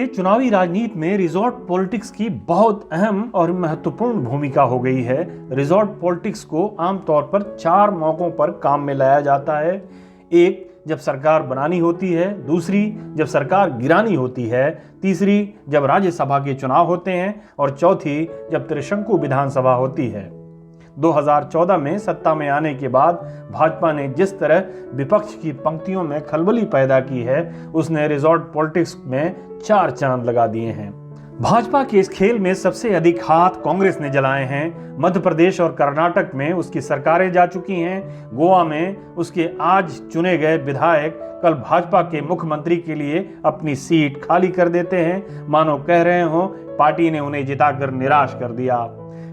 के चुनावी राजनीति में रिजॉर्ट पॉलिटिक्स की बहुत अहम और महत्वपूर्ण भूमिका हो गई है। रिजॉर्ट पॉलिटिक्स को आमतौर पर 4 मौकों पर काम में लाया जाता है। एक, जब सरकार बनानी होती है। दूसरी, जब सरकार गिरानी होती है। तीसरी, जब राज्यसभा के चुनाव होते हैं। और चौथी, जब त्रिशंकु विधानसभा होती है। 2014 में सत्ता में आने के बाद भाजपा ने जिस तरह विपक्ष की पंक्तियों में खलबली पैदा की है, उसने रिजॉर्ट पॉलिटिक्स में 4 चांद लगा दिए हैं। भाजपा के इस खेल में सबसे अधिक हाथ कांग्रेस ने जलाए हैं। मध्य प्रदेश और कर्नाटक में उसकी सरकारें जा चुकी हैं। गोवा में उसके आज चुने गए विधायक कल भाजपा के मुख्यमंत्री के लिए अपनी सीट खाली कर देते हैं, मानो कह रहे हो पार्टी ने उन्हें जिताकर निराश कर दिया।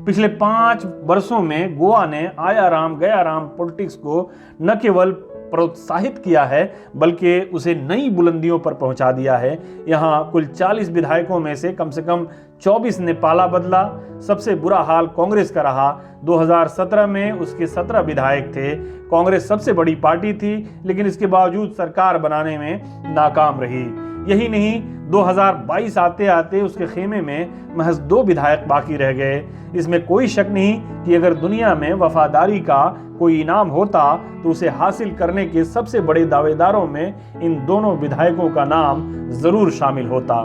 पिछले 5 वर्षों में गोवा ने आया राम गया राम पॉलिटिक्स को न केवल प्रोत्साहित किया है, बल्कि उसे नई बुलंदियों पर पहुंचा दिया है। यहां कुल 40 विधायकों में से कम 24 ने पाला बदला। सबसे बुरा हाल कांग्रेस का रहा। 2017 में उसके 17 विधायक थे। कांग्रेस सबसे बड़ी पार्टी थी, लेकिन इसके बावजूद सरकार बनाने में नाकाम रही। यही नहीं, 2022 आते आते उसके खेमे में महज 2 विधायक बाकी रह गए। इसमें कोई शक नहीं कि अगर दुनिया में वफादारी का कोई इनाम होता तो उसे हासिल करने के सबसे बड़े दावेदारों में इन दोनों विधायकों का नाम जरूर शामिल होता।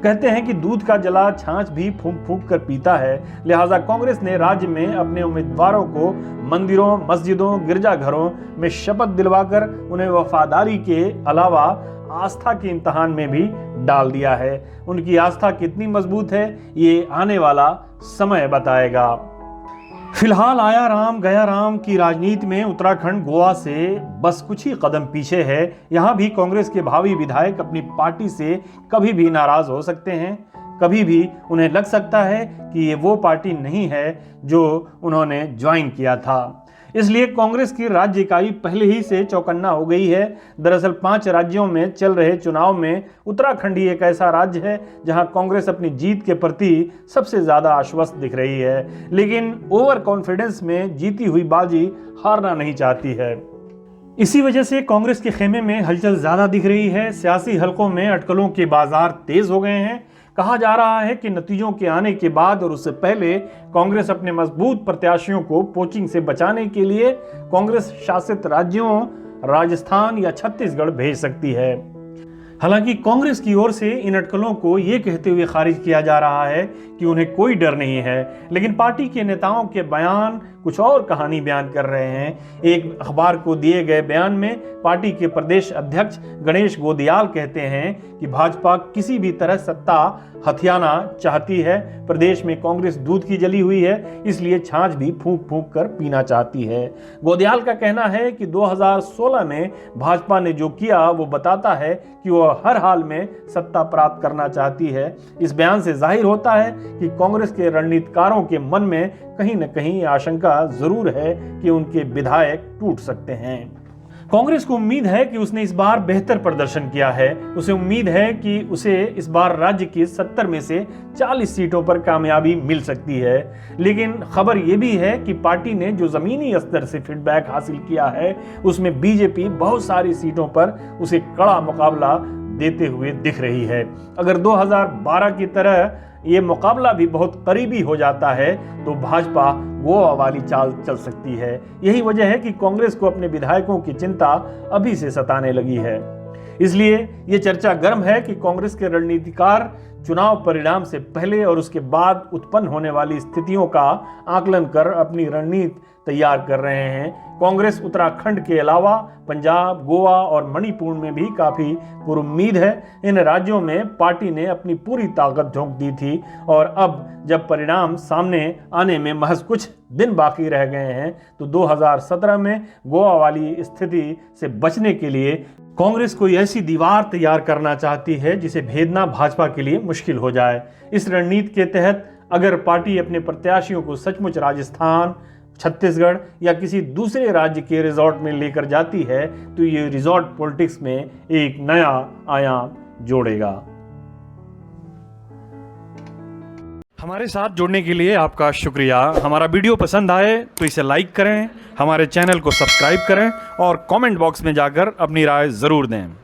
कहते हैं कि दूध का जला छाछ भी फूंक फूंक कर पीता है। लिहाजा कांग्रेस ने राज्य में अपने उम्मीदवारों को मंदिरों, मस्जिदों, गिरजाघरों में शपथ दिलवाकर उन्हें वफादारी के अलावा आस्था के इम्तिहान में भी डाल दिया है। उनकी आस्था कितनी मजबूत है, ये आने वाला समय बताएगा। फिलहाल आया राम गया राम की राजनीति में उत्तराखंड गोवा से बस कुछ ही कदम पीछे है। यहां भी कांग्रेस के भावी विधायक अपनी पार्टी से कभी भी नाराज हो सकते हैं। कभी भी उन्हें लग सकता है कि ये वो पार्टी नहीं है जो उन्होंने ज्वाइन किया था। इसलिए कांग्रेस की राज्य इकाई पहले ही से चौकन्ना हो गई है। दरअसल 5 राज्यों में चल रहे चुनाव में उत्तराखंड ही एक ऐसा राज्य है जहां कांग्रेस अपनी जीत के प्रति सबसे ज्यादा आश्वस्त दिख रही है, लेकिन ओवर कॉन्फिडेंस में जीती हुई बाजी हारना नहीं चाहती है। इसी वजह से कांग्रेस के खेमे में हलचल ज्यादा दिख रही है। सियासी हलकों में अटकलों के बाजार तेज हो गए हैं। कहा जा रहा है कि नतीजों के आने के बाद और उससे पहले कांग्रेस अपने मजबूत प्रत्याशियों को पोचिंग से बचाने के लिए कांग्रेस शासित राज्यों राजस्थान या छत्तीसगढ़ भेज सकती है। हालांकि कांग्रेस की ओर से इन अटकलों को यह कहते हुए खारिज किया जा रहा है कि उन्हें कोई डर नहीं है, लेकिन पार्टी के नेताओं के बयान कुछ और कहानी बयान कर रहे हैं। एक अखबार को दिए गए बयान में पार्टी के प्रदेश अध्यक्ष गणेश गोदियाल कहते हैं कि भाजपा किसी भी तरह सत्ता हथियाना चाहती है। प्रदेश में कांग्रेस दूध की जली हुई है, इसलिए छाछ भी फूंक फूंक कर पीना चाहती है। गोदियाल का कहना है कि 2016 में भाजपा ने जो किया वो बताता है कि वह हर हाल में सत्ता प्राप्त करना चाहती है। इस बयान से जाहिर होता है कि कांग्रेस के रणनीतिकारों के मन में कहीं न कहीं आशंका जरूर है कि उनके विधायक टूट सकते हैं। कांग्रेस को उम्मीद है कि उसने इस बार बेहतर प्रदर्शन किया है। उसे उम्मीद है कि उसे इस बार राज्य की 70 में से 40 सीटों पर कामयाबी मिल सकती है। लेकिन खबर यह भी है कि पार्टी ने जो जमीनी स्तर से फीडबैक हासिल किया है, उसमें बीजेपी बहुत सारी सीटों पर उसे कड़ा मुकाबला देते हुए दिख रही है। अगर 2012 की तरह ये मुकाबला भी बहुत करीबी हो जाता है तो भाजपा गोवा वाली चाल चल सकती है। यही वजह है कि कांग्रेस को अपने विधायकों की चिंता अभी से सताने लगी है। इसलिए ये चर्चा गर्म है कि कांग्रेस के रणनीतिकार चुनाव परिणाम से पहले और उसके बाद उत्पन्न होने वाली स्थितियों का आकलन कर अपनी रणनीति तैयार कर रहे हैं। कांग्रेस उत्तराखंड के अलावा पंजाब, गोवा और मणिपुर में भी काफी पुरुम्मीद है। इन राज्यों में पार्टी ने अपनी पूरी ताकत झोंक दी थी और अब जब परिणाम सामने आने में महज कुछ दिन बाकी रह गए हैं तो 2017 में गोवा वाली स्थिति से बचने के लिए कांग्रेस कोई ऐसी दीवार तैयार करना चाहती है जिसे भेदना भाजपा के लिए मुश्किल हो जाए। इस रणनीति के तहत अगर पार्टी अपने प्रत्याशियों को सचमुच राजस्थान, छत्तीसगढ़ या किसी दूसरे राज्य के रिजॉर्ट में लेकर जाती है तो ये रिजॉर्ट पॉलिटिक्स में एक नया आयाम जोड़ेगा। हमारे साथ जुड़ने के लिए आपका शुक्रिया। हमारा वीडियो पसंद आए तो इसे लाइक करें, हमारे चैनल को सब्सक्राइब करें और कमेंट बॉक्स में जाकर अपनी राय जरूर दें।